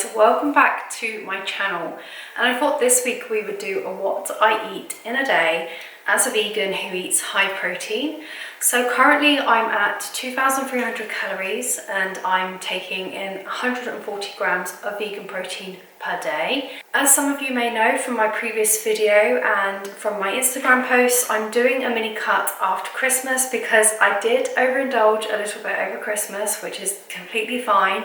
guys, welcome back to my channel, and I thought this week we would do a what I eat in a day as a vegan who eats high protein. So currently I'm at 2,300 calories and I'm taking in 140 grams of vegan protein per day. As some of you may know from my previous video and from my Instagram posts, I'm doing a mini cut after Christmas because I did overindulge a little bit over Christmas, which is completely fine.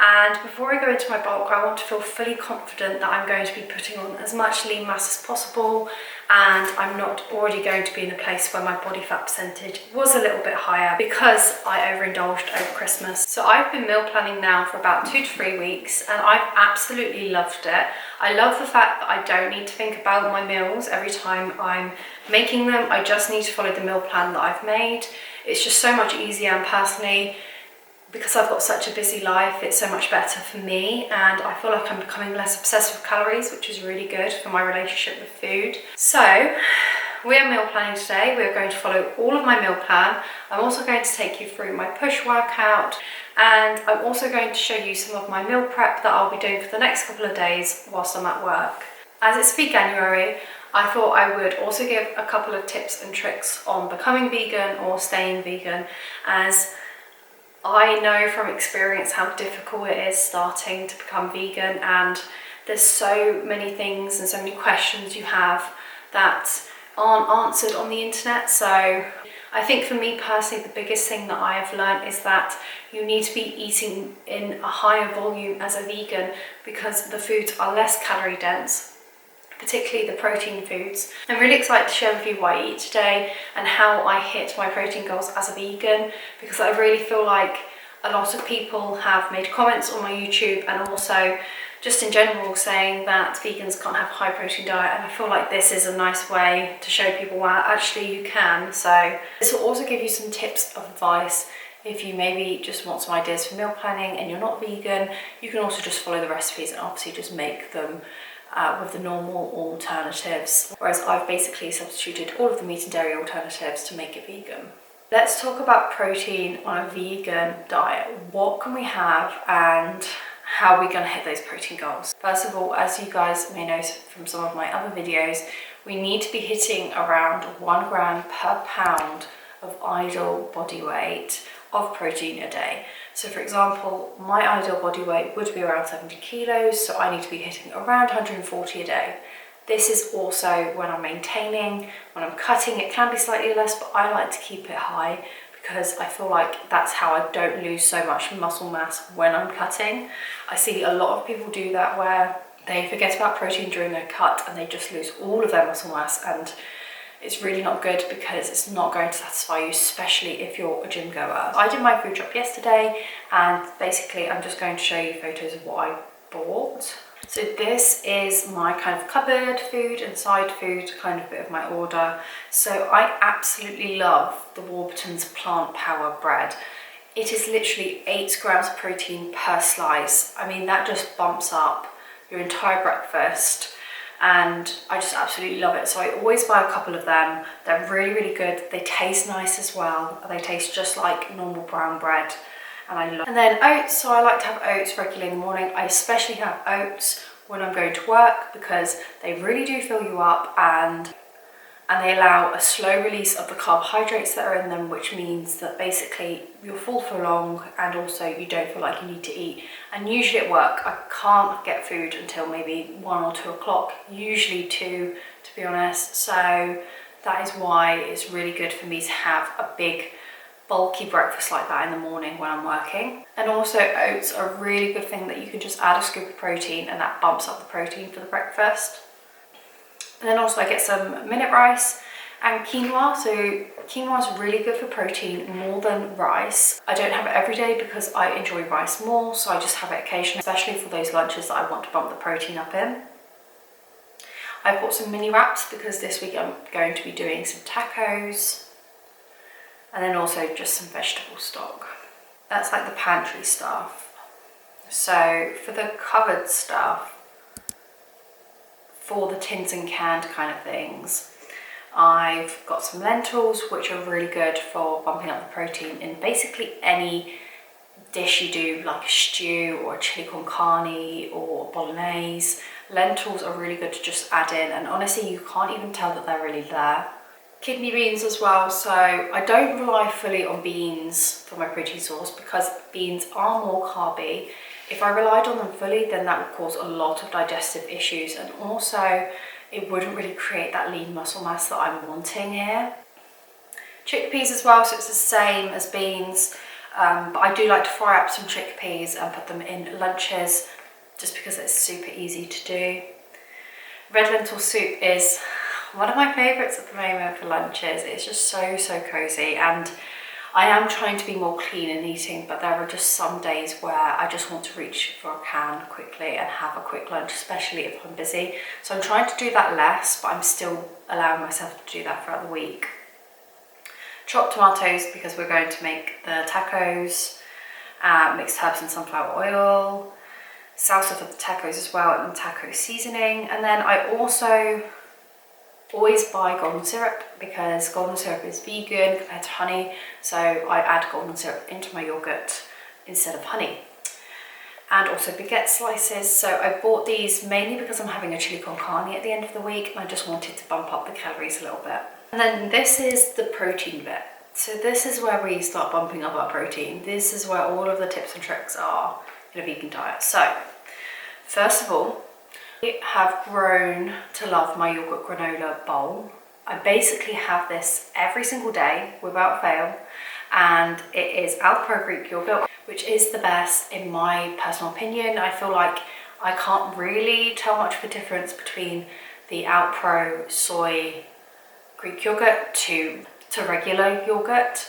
And before I go into my bulk, I want to feel fully confident that I'm going to be putting on as much lean mass as possible, and I'm not already going to be in a place where my body fat percentage was a little bit higher because I overindulged over Christmas. So I've been meal planning now for about 2 to 3 weeks and I've absolutely loved it. I love the fact that I don't need to think about my meals every time I'm making them. I just need to follow the meal plan that I've made. It's just so much easier, and personally, because I've got such a busy life, it's so much better for me, and I feel like I'm becoming less obsessed with calories, which is really good for my relationship with food. So we are meal planning today. We're going to follow all of my meal plan. I'm also going to take you through my push workout, and I'm also going to show you some of my meal prep that I'll be doing for the next couple of days whilst I'm at work. As it's veganuary, I thought I would also give a couple of tips and tricks on becoming vegan or staying vegan, as I know from experience how difficult it is starting to become vegan, and there's so many things and so many questions you have that aren't answered on the internet. So I think for me personally, the biggest thing that I have learned is that you need to be eating in a higher volume as a vegan because the foods are less calorie dense, particularly the protein foods. I'm really excited to share with you what I eat today and how I hit my protein goals as a vegan, because I really feel like a lot of people have made comments on my YouTube and also just in general saying that vegans can't have a high protein diet, and I feel like this is a nice way to show people, well, actually you can. So this will also give you some tips of advice if you maybe just want some ideas for meal planning and you're not vegan. You can also just follow the recipes and obviously just make them with the normal alternatives, whereas I've basically substituted all of the meat and dairy alternatives to make it vegan. Let's talk about protein on a vegan diet. What can we have and how are we going to hit those protein goals? First of all, as you guys may know from some of my other videos, we need to be hitting around 1 gram per pound of ideal body weight of protein a day. So for example, my ideal body weight would be around 70 kilos, so I need to be hitting around 140 a day. This is also when I'm maintaining. When I'm cutting, it can be slightly less, but I like to keep it high because I feel like that's how I don't lose so much muscle mass when I'm cutting. I see a lot of people do that where they forget about protein during their cut and they just lose all of their muscle mass, and it's really not good because it's not going to satisfy you, especially if you're a gym goer. I did my food drop yesterday, and basically I'm just going to show you photos of what I bought. So this is my kind of cupboard food and side food, kind of bit of my order. So I absolutely love the Warbuton's plant power bread. It is literally 8 grams of protein per slice. I mean, that just bumps up your entire breakfast, and I just absolutely love it. So I always buy a couple of them. They're really, really good. They taste nice as well. They taste just like normal brown bread, and I love. And then oats. So I like to have oats regularly in the morning. I especially have oats when I'm going to work because they really do fill you up, and they allow a slow release of the carbohydrates that are in them, which means that basically you're full for long and also you don't feel like you need to eat. And usually at work, I can't get food until maybe 1 or 2 o'clock, usually 2 to be honest. So that is why it's really good for me to have a big bulky breakfast like that in the morning when I'm working. And also oats are a really good thing that you can just add a scoop of protein and that bumps up the protein for the breakfast. And then also I get some minute rice and quinoa. So quinoa is really good for protein, more than rice. I don't have it every day because I enjoy rice more, so I just have it occasionally, especially for those lunches that I want to bump the protein up in. I've bought some mini wraps because this week I'm going to be doing some tacos, and then also just some vegetable stock. That's like the pantry stuff. So for the cupboard stuff, for the tins and canned kind of things, I've got some lentils, which are really good for bumping up the protein in basically any dish you do, like a stew or a chili con carne or bolognese, lentils are really good to just add in, and honestly you can't even tell that they're really there. Kidney beans as well, so I don't rely fully on beans for my protein source because beans are more carby. If I relied on them fully, then that would cause a lot of digestive issues, and also it wouldn't really create that lean muscle mass that I'm wanting here. Chickpeas as well, so it's the same as beans, but I do like to fry up some chickpeas and put them in lunches just because it's super easy to do. Red lentil soup is one of my favourites at the moment for lunches. It's just so cozy, and I am trying to be more clean in eating, but there are just some days where I just want to reach for a can quickly and have a quick lunch, especially if I'm busy. So I'm trying to do that less, but I'm still allowing myself to do that throughout the week. Chopped tomatoes because we're going to make the tacos, mixed herbs and sunflower oil, salsa for the tacos as well, and taco seasoning. And then I also always buy golden syrup because golden syrup is vegan compared to honey, so I add golden syrup into my yogurt instead of honey. And also baguette slices. So I bought these mainly because I'm having a chili con carne at the end of the week and I just wanted to bump up the calories a little bit. And then this is the protein bit. So this is where we start bumping up our protein. This is where all of the tips and tricks are in a vegan diet. So first of all, I have grown to love my yogurt granola bowl. I basically have this every single day without fail, and it is Alpro Greek yogurt, which is the best in my personal opinion. I feel like I can't really tell much of a difference between the Alpro soy Greek yogurt to regular yogurt.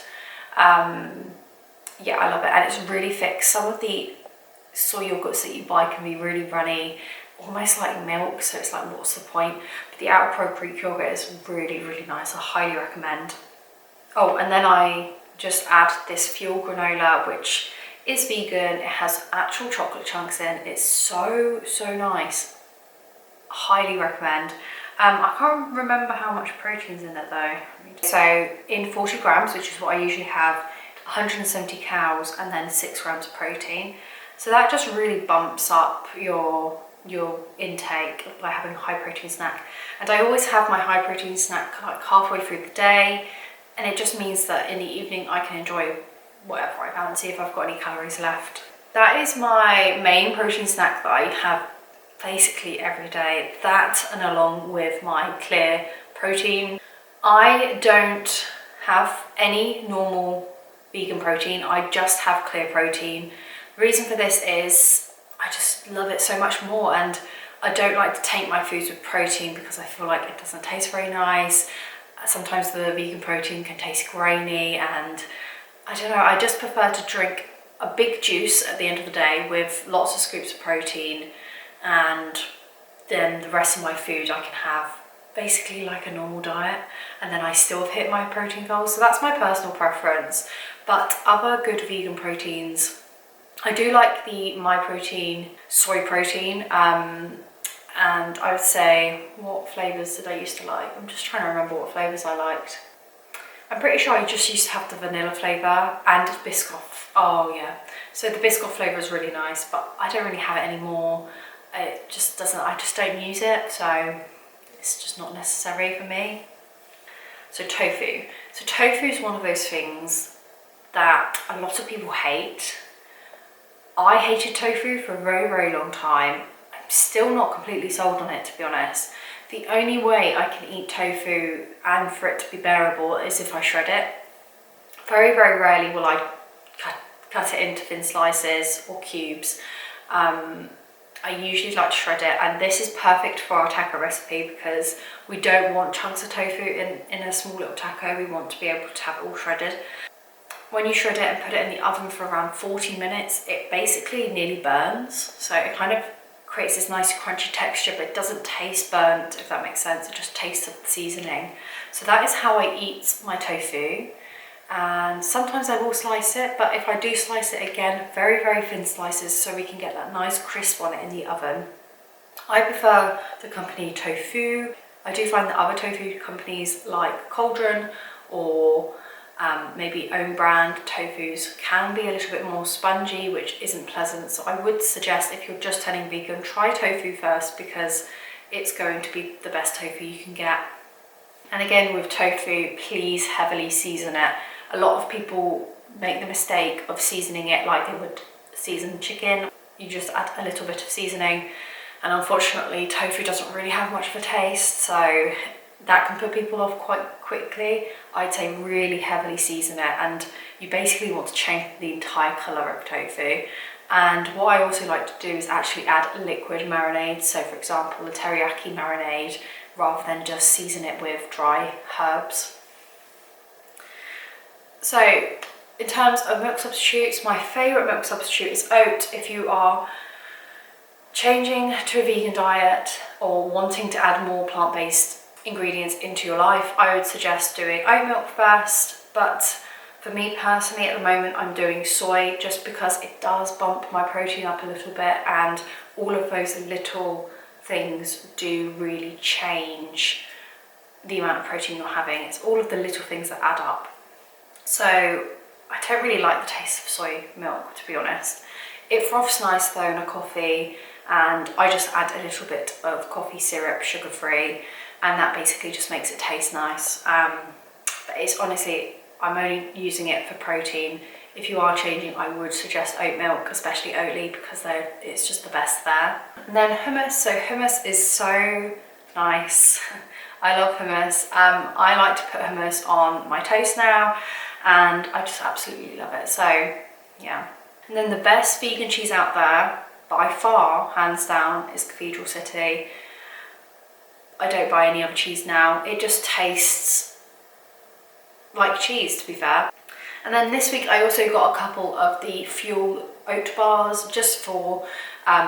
Yeah, I love it, and it's really thick. Some of the soy yogurts that you buy can be really runny, almost like milk, so it's like, what's the point? But the Alpro Greek yogurt is really nice. I highly recommend. Oh, and then I just add this fuel granola, which is vegan. It has actual chocolate chunks in. It's so nice. Highly recommend. I can't remember how much protein's in it though. So in 40 grams, which is what I usually have, 170 calories and then 6 grams of protein. So that just really bumps up your intake by having a high protein snack. And I always have my high protein snack like halfway through the day, and it just means that in the evening I can enjoy whatever I fancy if I've got any calories left. That is my main protein snack that I have basically every day, that and along with my clear protein. I don't have any normal vegan protein, I just have clear protein. The reason for this is I just love it so much more, and I don't like to taint my foods with protein because I feel like it doesn't taste very nice. Sometimes the vegan protein can taste grainy, and I don't know, I just prefer to drink a big juice at the end of the day with lots of scoops of protein, and then the rest of my food I can have basically like a normal diet, and then I still have hit my protein goals. So that's my personal preference. But other good vegan proteins, I do like the MyProtein soy protein, and I would say, what flavours did I used to like? I'm just trying to remember what flavours I liked. I'm pretty sure I just used to have the vanilla flavour and Biscoff. Oh yeah, so the Biscoff flavour is really nice, but I don't really have it anymore. It just doesn't, I just don't use it, so it's just not necessary for me. So tofu. So tofu is one of those things that a lot of people hate. I hated tofu for a very long time. I'm still not completely sold on it, to be honest. The only way I can eat tofu and for it to be bearable is if I shred it. Very rarely will I cut it into thin slices or cubes. I usually like to shred it, and this is perfect for our taco recipe because we don't want chunks of tofu in a small little taco. We want to be able to have it all shredded. When you shred it and put it in the oven for around 40 minutes, it basically nearly burns. So it kind of creates this nice crunchy texture, but it doesn't taste burnt, if that makes sense. It just tastes of the seasoning. So that is how I eat my tofu. And sometimes I will slice it, but if I do slice it again, very thin slices so we can get that nice crisp on it in the oven. I prefer the company Tofu. I do find that other tofu companies like Cauldron or maybe own brand tofus can be a little bit more spongy, which isn't pleasant. So I would suggest, if you're just turning vegan, try tofu first, because it's going to be the best tofu you can get. And again, with tofu, please heavily season it. A lot of people make the mistake of seasoning it like they would season chicken. You just add a little bit of seasoning, and unfortunately tofu doesn't really have much of a taste, so that can put people off quite quickly. I'd say really heavily season it, and you basically want to change the entire colour of tofu. And what I also like to do is actually add liquid marinade, so for example the teriyaki marinade, rather than just season it with dry herbs. So in terms of milk substitutes, my favourite milk substitute is oat. If you are changing to a vegan diet or wanting to add more plant-based ingredients into your life, I would suggest doing oat milk first. But for me personally, at the moment, I'm doing soy, just because it does bump my protein up a little bit, and all of those little things do really change the amount of protein you're having. It's all of the little things that add up. So I don't really like the taste of soy milk, to be honest. It froths nice though in a coffee, and I just add a little bit of coffee syrup, sugar-free, and that basically just makes it taste nice. But it's honestly, I'm only using it for protein. If you are changing, I would suggest oat milk, especially Oatly, because it's just the best there. And then hummus. So hummus is so nice. I love hummus. I like to put hummus on my toast now, and I just absolutely love it. So yeah. And then the best vegan cheese out there, by far, hands down, is Cathedral City. I don't buy any other cheese now. It just tastes like cheese, to be fair. And then this week I also got a couple of the Fuel oat bars, just for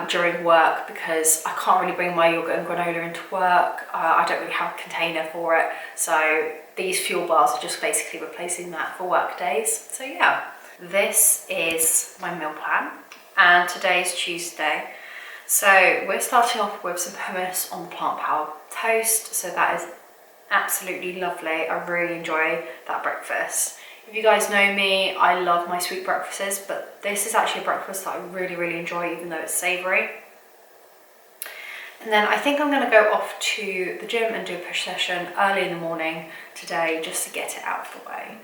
during work, because I can't really bring my yogurt and granola into work. I don't really have a container for it. So these Fuel bars are just basically replacing that for work days. So yeah, this is my meal plan. And today's Tuesday. So we're starting off with some hummus on the plant power toast. So that is absolutely lovely. I really enjoy that breakfast. If you guys know me, I love my sweet breakfasts, but this is actually a breakfast that I really, really enjoy, even though it's savoury. And then I think I'm going to go off to the gym and do a push session early in the morning today, just to get it out of the way.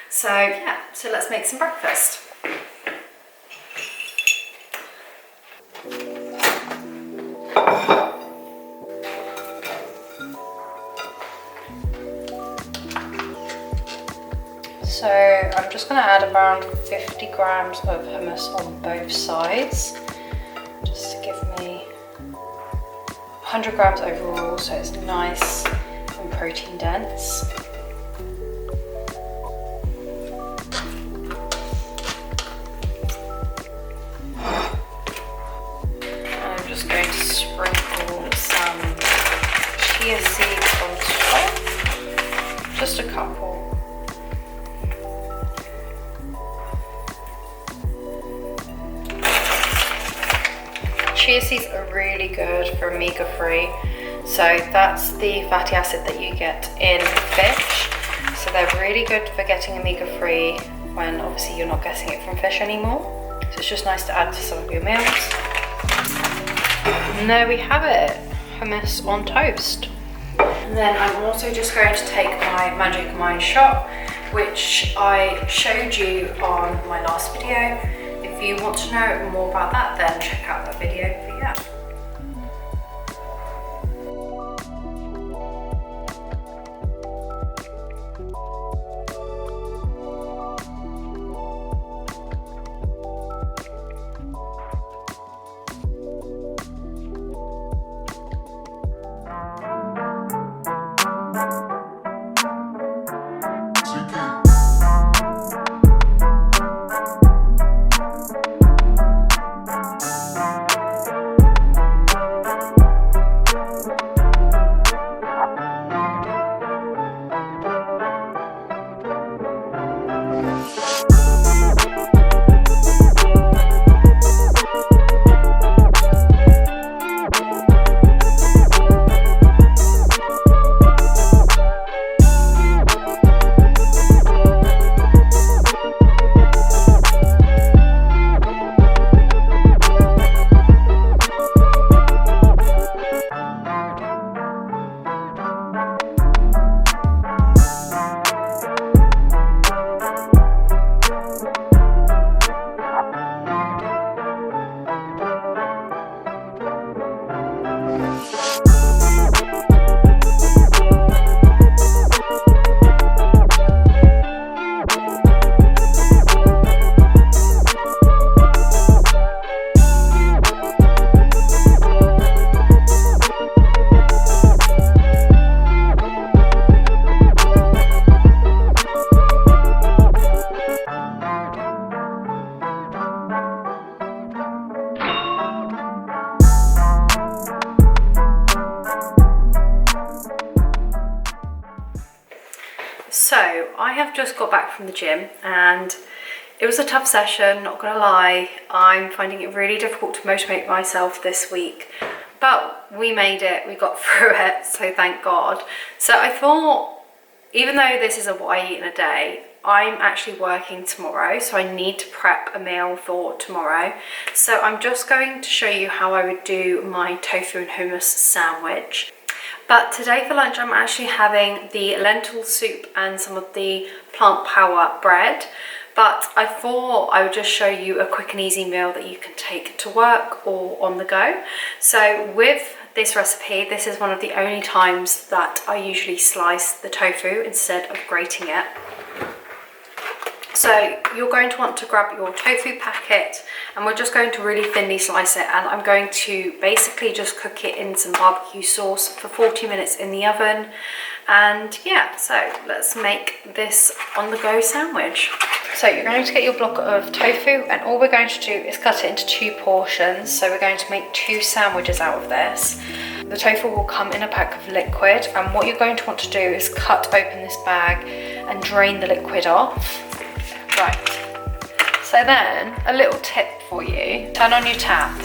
So yeah, so let's make some breakfast. So I'm just going to add around 50 grams of hummus on both sides, just to give me 100 grams overall, so it's nice and protein dense. And I'm just going to sprinkle some chia seeds on top, just a couple. Chia seeds are really good for omega-3, so that's the fatty acid that you get in fish, so they're really good for getting omega-3 when obviously you're not getting it from fish anymore. So it's just nice to add to some of your meals. And there we have it, hummus on toast. And then I'm also just going to take my Magic Mind shot, which I showed you on my last video. If you want to know more about that, then check out that video. But yeah. I have just got back from the gym and it was a tough session, not gonna lie. I'm finding it really difficult to motivate myself this week, but we made it, we got through it, so thank God. So I thought, even though this is what I eat in a day, I'm actually working tomorrow, so I need to prep a meal for tomorrow. So I'm just going to show you how I would do my tofu and hummus sandwich. But today for lunch I'm actually having the lentil soup and some of the plant power bread. But I thought I would just show you a quick and easy meal that you can take to work or on the go. So with this recipe, this is one of the only times that I usually slice the tofu instead of grating it. So you're going to want to grab your tofu packet and we're just going to really thinly slice it, and I'm going to basically just cook it in some barbecue sauce for 40 minutes in the oven. And yeah, so let's make this on the go sandwich. So you're going to get your block of tofu and all we're going to do is cut it into 2 portions. So we're going to make 2 sandwiches out of this. The tofu will come in a pack of liquid, and what you're going to want to do is cut open this bag and drain the liquid off. Right, so then a little tip for you, turn on your tap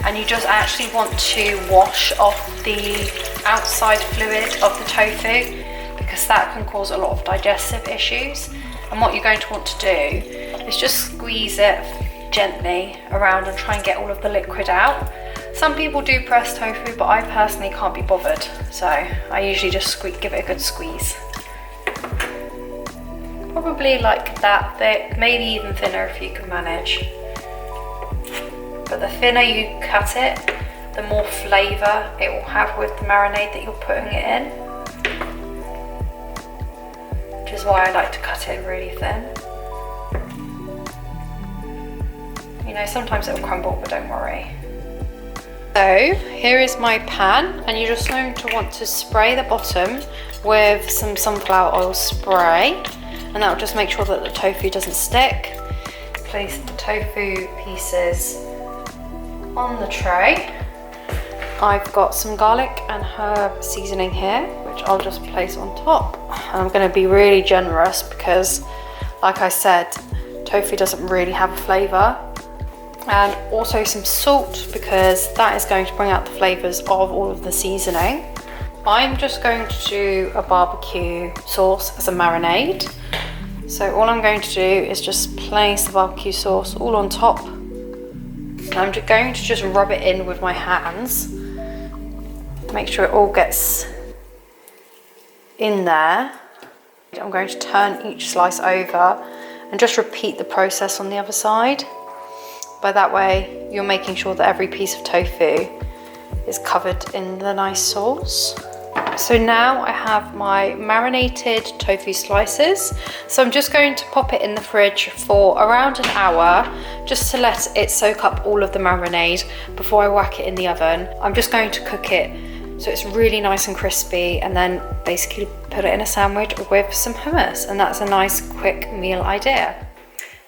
and you just actually want to wash off the outside fluid of the tofu, because that can cause a lot of digestive issues. And what you're going to want to do is just squeeze it gently around and try and get all of the liquid out. Some people do press tofu, but I personally can't be bothered, so I usually just give it a good squeeze. Probably like that thick, maybe even thinner if you can manage. But the thinner you cut it, the more flavour it will have with the marinade that you're putting it in. Which is why I like to cut it really thin. You know, sometimes it will crumble, but don't worry. So here is my pan, and you're just going to want to spray the bottom with some sunflower oil spray. And that will just make sure that the tofu doesn't stick. Place the tofu pieces on the tray. I've got some garlic and herb seasoning here, which I'll just place on top. And I'm going to be really generous because, like I said, tofu doesn't really have a flavour. And also some salt, because that is going to bring out the flavours of all of the seasoning. I'm just going to do a barbecue sauce as a marinade. So all I'm going to do is just place the barbecue sauce all on top. And I'm just going to just rub it in with my hands. Make sure it all gets in there. I'm going to turn each slice over and just repeat the process on the other side. By that way, you're making sure that every piece of tofu is covered in the nice sauce. So now I have my marinated tofu slices. So I'm just going to pop it in the fridge for around an hour, just to let it soak up all of the marinade before I whack it in the oven. I'm just going to cook it so it's really nice and crispy, and then basically put it in a sandwich with some hummus. And that's a nice quick meal idea.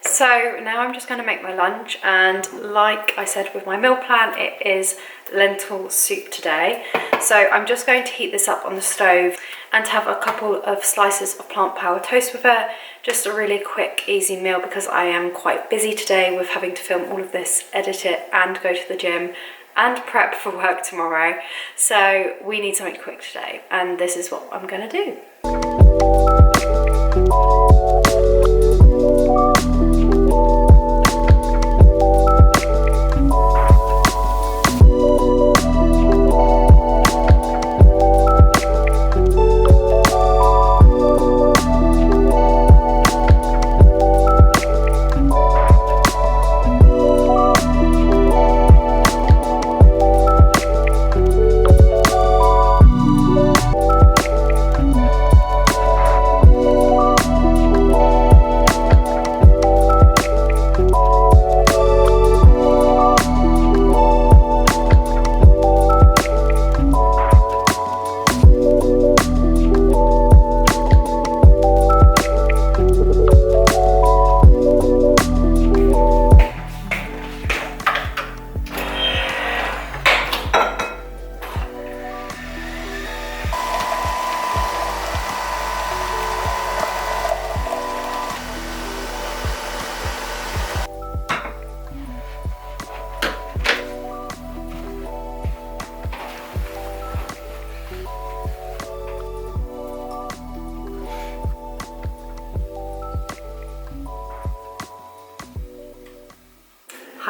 So now I'm just going to make my lunch, and like I said with my meal plan, it is lentil soup today. So I'm just going to heat this up on the stove and have a couple of slices of plant power toast with it. Just a really quick, easy meal, because I am quite busy today with having to film all of this, edit it, and go to the gym and prep for work tomorrow. So we need something quick today, and this is what I'm going to do.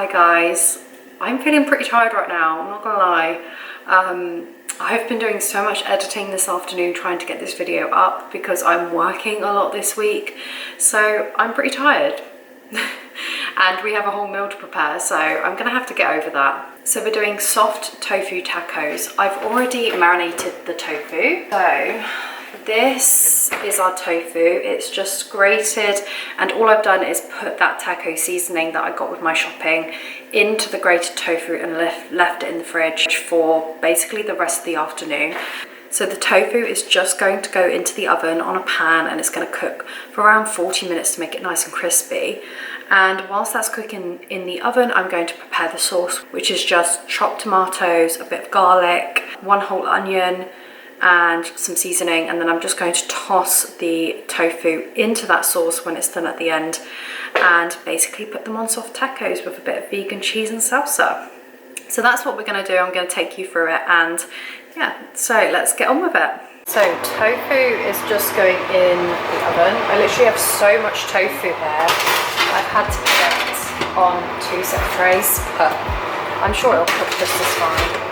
Hi guys, I'm feeling pretty tired right now, I'm not gonna lie. I've been doing so much editing this afternoon trying to get this video up because I'm working a lot this week, so I'm pretty tired. And we have a whole meal to prepare, so I'm gonna have to get over that. So we're doing soft tofu tacos. I've already marinated the tofu. So this is our tofu. It's just grated, and all I've done is put that taco seasoning that I got with my shopping into the grated tofu and left it in the fridge for basically the rest of the afternoon. So the tofu is just going to go into the oven on a pan, and it's going to cook for around 40 minutes to make it nice and crispy. And whilst that's cooking in the oven, I'm going to prepare the sauce, which is just chopped tomatoes, a bit of garlic, 1 whole onion, and some seasoning. And then I'm just going to toss the tofu into that sauce when it's done at the end, and basically put them on soft tacos with a bit of vegan cheese and salsa. So that's what we're going to do. I'm going to take you through it, and yeah, so let's get on with it. So tofu is just going in the oven. I literally have so much tofu here. I've had to put it on 2 separate trays, but I'm sure it'll cook just as fine.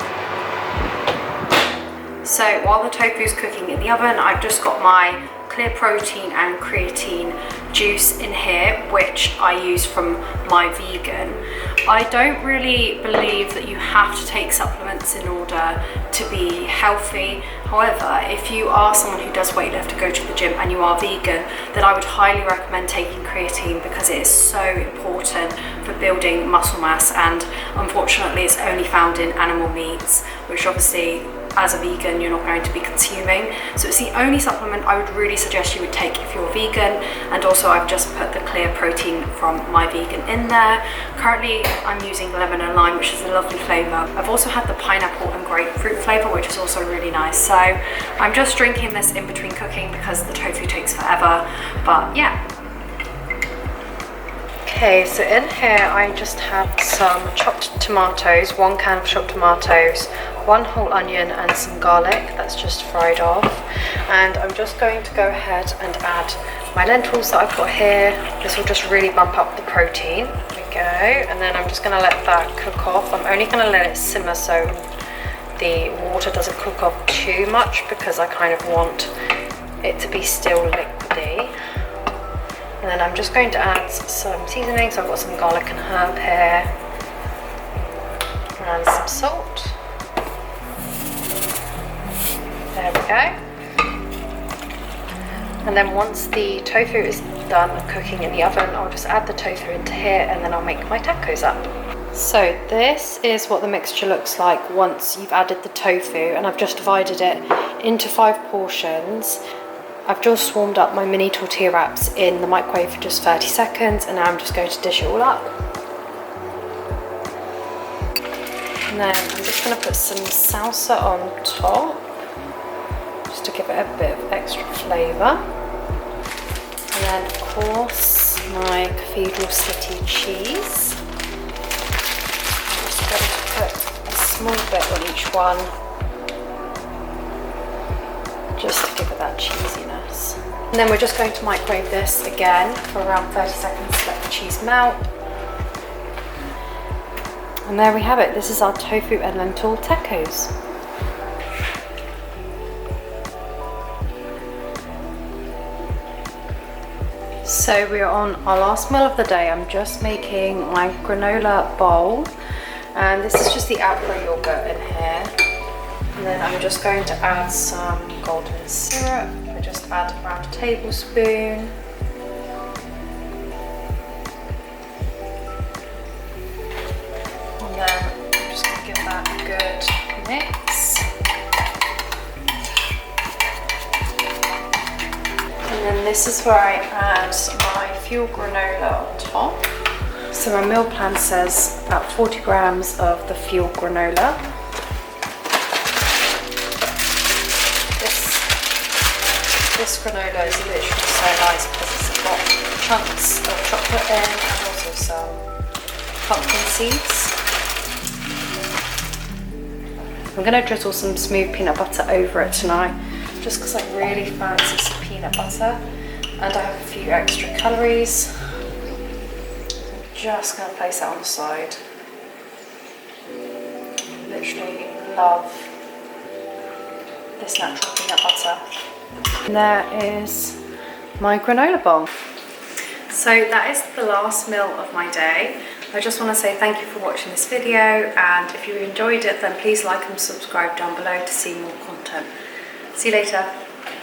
So while the tofu is cooking in the oven, I've just got my clear protein and creatine juice in here, which I use from my vegan. I don't really believe that you have to take supplements in order to be healthy. However, if you are someone who does weightlifting, go to the gym, and you are vegan, then I would highly recommend taking creatine because it is so important for building muscle mass, and unfortunately it's only found in animal meats, which obviously as a vegan you're not going to be consuming. So it's the only supplement I would really suggest you would take if you're vegan. And also I've just put the clear protein from my vegan in there. Currently I'm using lemon and lime, which is a lovely flavour. I've also had the pineapple and grapefruit flavour, which is also really nice. So I'm just drinking this in between cooking because the tofu takes forever, but yeah. Okay, so in here I just have some chopped tomatoes, 1 can of chopped tomatoes, 1 whole onion and some garlic that's just fried off. And I'm just going to go ahead and add my lentils that I've got here. This will just really bump up the protein. There we go. And then I'm just going to let that cook off. I'm only going to let it simmer so the water doesn't cook off too much, because I kind of want it to be still liquidy. And then I'm just going to add some seasoning. So I've got some garlic and herb here, and some salt. There we go. And then once the tofu is done cooking in the oven, I'll just add the tofu into here, and then I'll make my tacos up. So this is what the mixture looks like once you've added the tofu, and I've just divided it into 5 portions. I've just warmed up my mini tortilla wraps in the microwave for just 30 seconds, and now I'm just going to dish it all up. And then I'm just going to put some salsa on top, just to give it a bit of extra flavour. And then of course my Cathedral City cheese. I'm just going to put a small bit on each one, just to give it that cheesiness. And then we're just going to microwave this again for around 30 seconds to let the cheese melt. And there we have it. This is our tofu and lentil tacos. So we're on our last meal of the day. I'm just making my granola bowl, and this is just the Alpro yogurt in here. And then I'm just going to add some golden syrup. I just add around a tablespoon. And then I'm just going to give that a good mix. And then this is where I add my fuel granola on top. So my meal plan says about 40 grams of the fuel granola. This granola is literally so nice because it's got chunks of chocolate in, and also some pumpkin seeds. I'm going to drizzle some smooth peanut butter over it tonight, just because I really fancy peanut butter, and I have a few extra calories. just going to place that on the side. Literally love this natural peanut butter. And there is my granola bowl. So that is the last meal of my day. I just want to say thank you for watching this video, and if you enjoyed it then please like and subscribe down below to see more content. See you later.